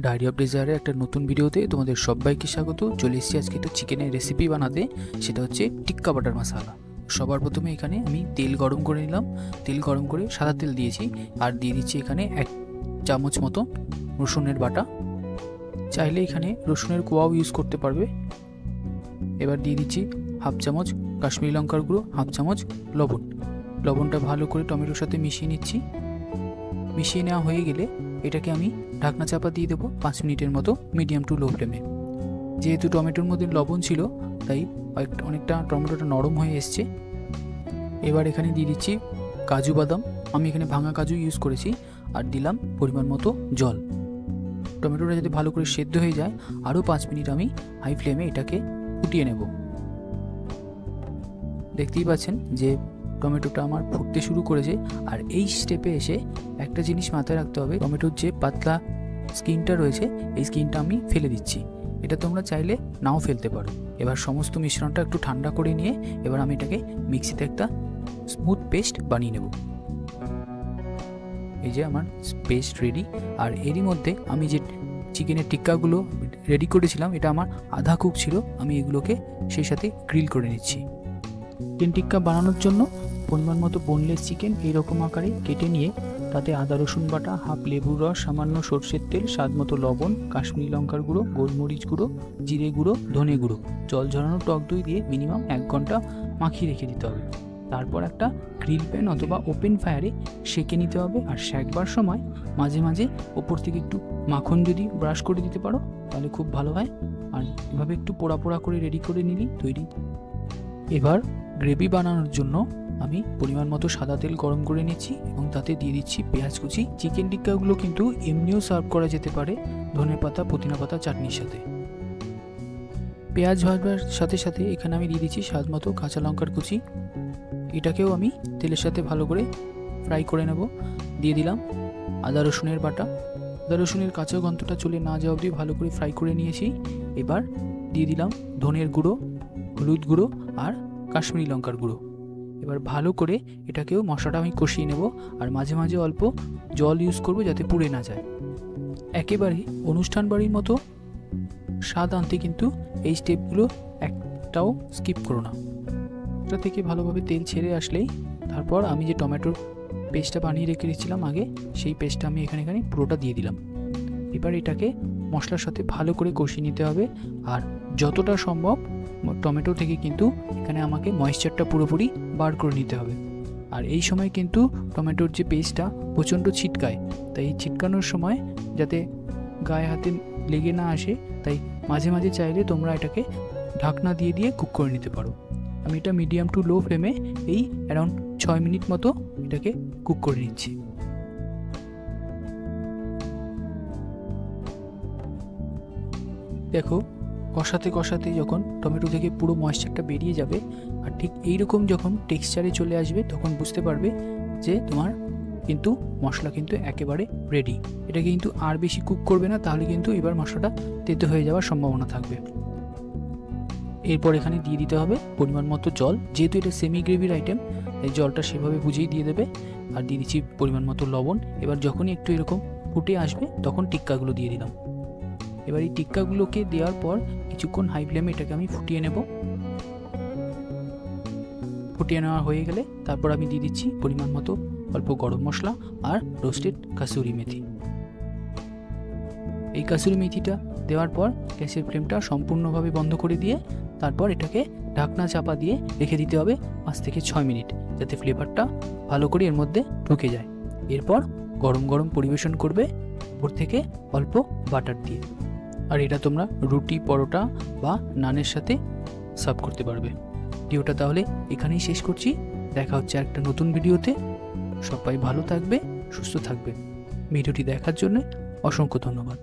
Diary of ডিজায়ারের একটা নতুন ভিডিওতে তোমাদের সবাইকে স্বাগত। চলে এসেছি আজকে একটা চিকেনের রেসিপি বানাতে, সেটা হচ্ছে টিক্কা বাটার মশলা। সবার প্রথমে এখানে আমি তেল গরম করে নিলাম। তেল গরম করে সাদা তেল দিয়েছি, আর দিয়ে দিচ্ছি এখানে 1 চামচ মতো রসুনের বাটা। চাইলে এখানে রসুনের কোয়াও ইউজ করতে পারবে। এবার দিয়ে দিচ্ছি 1/2 চামচ কাশ্মীরি লঙ্কার গুঁড়ো, 1/2 চামচ লবণ। লবণটা ভালো করে টমেটোর সাথে মিশিয়ে নিচ্ছি। মিশিয়ে নেওয়া হয়ে গেলে এটাকে আমি ঢাকনা চাপা দিয়ে দেবো 5 মিনিটের মতো, মিডিয়াম টু লো ফ্লেমে। যেহেতু টমেটোর মধ্যে লবণ ছিল, তাই অনেকটা টমেটোটা নরম হয়ে এসছে। এবার এখানে দিয়ে দিচ্ছি কাজু বাদাম। আমি এখানে ভাঙা কাজু ইউজ করেছি, আর দিলাম পরিমাণ মতো জল। টমেটোটা যাতে ভালো করে সেদ্ধ হয়ে যায়, আরও 5 মিনিট আমি হাই ফ্লেমে এটাকে ফুটিয়ে নেব। দেখতেই পাচ্ছেন যে টমেটোটা আমার ফুটতে শুরু করেছে। আর এই স্টেপে এসে একটা জিনিস মাথায় রাখতে হবে, টমেটোর যে পাতলা স্কিনটা রয়েছে, এই স্কিনটা আমি ফেলে দিচ্ছি। এটা তোমরা চাইলে নাও ফেলতে পারো। এবার সমস্ত মিশ্রণটা একটু ঠান্ডা করে নিয়ে এবার আমি এটাকে মিক্সিতে একটা স্মুথ পেস্ট বানিয়ে নেব। এই যে আমার পেস্ট রেডি। আর এরই মধ্যে আমি যে চিকেনের টিক্কাগুলো রেডি করেছিলাম, এটা আমার আধা কুক ছিল, আমি এগুলোকে সেই সাথে গ্রিল করে নিচ্ছি। চিকেন টিক্কা বানানোর জন্য পরিমাণ মতো বোনলেস চিকেন এইরকম আকারে কেটে নিয়ে তাতে আদা রসুন বাটা, 1/2 লেবুর রস, সামান্য সর্ষের তেল, স্বাদ মতো লবণ, কাশ্মীরি লঙ্কার গুঁড়ো, গোলমরিচ গুঁড়ো, জিরে গুঁড়ো, ধনে গুঁড়ো, জল ঝরানো টক দই দিয়ে মিনিমাম 1 ঘন্টা মাখিয়ে রেখে দিতে হবে। তারপর একটা গ্রিল প্যান অথবা ওপেন ফায়ারে সেঁকে নিতে হবে। আর সেঁকবার সময় মাঝে মাঝে ওপর থেকে একটু মাখন যদি ব্রাশ করে দিতে পারো তাহলে খুব ভালো হয়। আর এভাবে একটু পোড়া পোড়া করে রেডি করে নিলি তৈরি। এবার গ্রেভি বানানোর জন্য আমি পরিমাণ মতো সাদা তেল গরম করে নিচ্ছি এবং তাতে দিয়ে দিচ্ছি পেঁয়াজ কুচি। চিকেন টিক্কাগুলো কিন্তু এমনিও সার্ভ করা যেতে পারে ধনেপাতা, পুদিনা পাতা চাটনির সাথে। পেঁয়াজ ভাজবার সাথে সাথে এখানে আমি দিয়ে দিচ্ছি স্বাদ মতো কাঁচা লঙ্কার কুচি। এটাকেও আমি তেলের সাথে ভালো করে ফ্রাই করে নেব। দিয়ে দিলাম আদা রসুনের বাটা। আদা রসুনের কাঁচা গন্ধটা চলে না যাওয়া অবধি ভালো করে ফ্রাই করে নিয়েছি। এবার দিয়ে দিলাম ধনের গুঁড়ো, হলুদ গুঁড়ো আর কাশ্মীরি লঙ্কার গুঁড়ো। এবার ভালো করে এটাকেও মশলাটা আমি কষিয়ে নেব। আর মাঝে মাঝে অল্প জল ইউজ করব যাতে পুড়ে না যায়। একেবারে অনুষ্ঠান বাড়ির মতো স্বাদ আনতে কিন্তু এই স্টেপগুলো একটাও স্কিপ করো না। এটা থেকে ভালোভাবে তেল ছেড়ে আসলেই তারপর আমি যে টমেটোর পেস্টটা বানিয়ে রেখে দিয়েছিলাম আগে, সেই পেস্টটা আমি এখানে পুরোটা দিয়ে দিলাম। এবার এটাকে মশলার সাথে ভালো করে কষিয়ে নিতে হবে। আর যতটা সম্ভব টমেটো থেকে কিন্তু এখানে আমাকে ময়েশ্চারটা পুরোপুরি বার করে নিতে হবে। আর এই সময় কিন্তু টমেটোর যে পেস্টটা প্রচণ্ড ছিটকায়, তাই এই ছিটকানোর সময় যাতে গায়ে হাতে লেগে না আসে, তাই মাঝে মাঝে চাইলে তোমরা এটাকে ঢাকনা দিয়ে দিয়ে কুক করে নিতে পারো। আমি এটা মিডিয়াম টু লো ফ্লেমে এই অ্যারাউন্ড 6 মিনিট মতো এটাকে কুক করে নিচ্ছি। দেখো কষাতে কষাতে যখন টমেটো থেকে পুরো ময়েশ্চারটা বেরিয়ে যাবে আর ঠিক এইরকম যখন টেক্সচারে চলে আসবে, তখন বুঝতে পারবে যে তোমার কিন্তু মশলা কিন্তু একেবারে রেডি। এটাকে কিন্তু আর বেশি কুক করবে না, তাহলে কিন্তু এবার মশলাটা তেতো হয়ে যাওয়ার সম্ভাবনা থাকবে। এরপর এখানে দিয়ে দিতে হবে পরিমাণ মতো জল। যেহেতু এটা সেমি গ্রেভির আইটেম, এই জলটা সেভাবে বুঝেই দিয়ে দেবে। আর দিয়ে দিচ্ছি পরিমাণ মতো লবণ। এবার যখনই একটু এরকম ফুটে আসবে তখন টিক্কাগুলো দিয়ে দিলাম। এবার এই টিক্কাগুলোকে দেওয়ার পর কিছুক্ষণ হাই ফ্লেমে এটাকে আমি ফুটিয়ে নেব। ফুটিয়ে নেওয়া হয়ে গেলে তারপর আমি দিয়ে দিচ্ছি পরিমাণ মতো অল্প গরম মশলা আর রোস্টেড কাসুরি মেথি। এই কাসুরি মেথিটা দেওয়ার পর গ্যাসের ফ্লেমটা সম্পূর্ণভাবে বন্ধ করে দিয়ে তারপর এটাকে ঢাকনা চাপা দিয়ে রেখে দিতে হবে 5 থেকে 6 মিনিট, যাতে ফ্লেভারটা ভালো করে এর মধ্যে ঢুকে যায়। এরপর গরম গরম পরিবেশন করবে উপর থেকে অল্প বাটার দিয়ে। আর এটা তোমরা রুটি, পরোটা বা নানের সাথে সার্ভ করতে পারবে। ভিডিওটা তাহলে এখানেই শেষ করছি। দেখা হচ্ছে একটা নতুন ভিডিওতে। সবাই ভালো থাকবে, সুস্থ থাকবে। ভিডিওটি দেখার জন্য অসংখ্য ধন্যবাদ।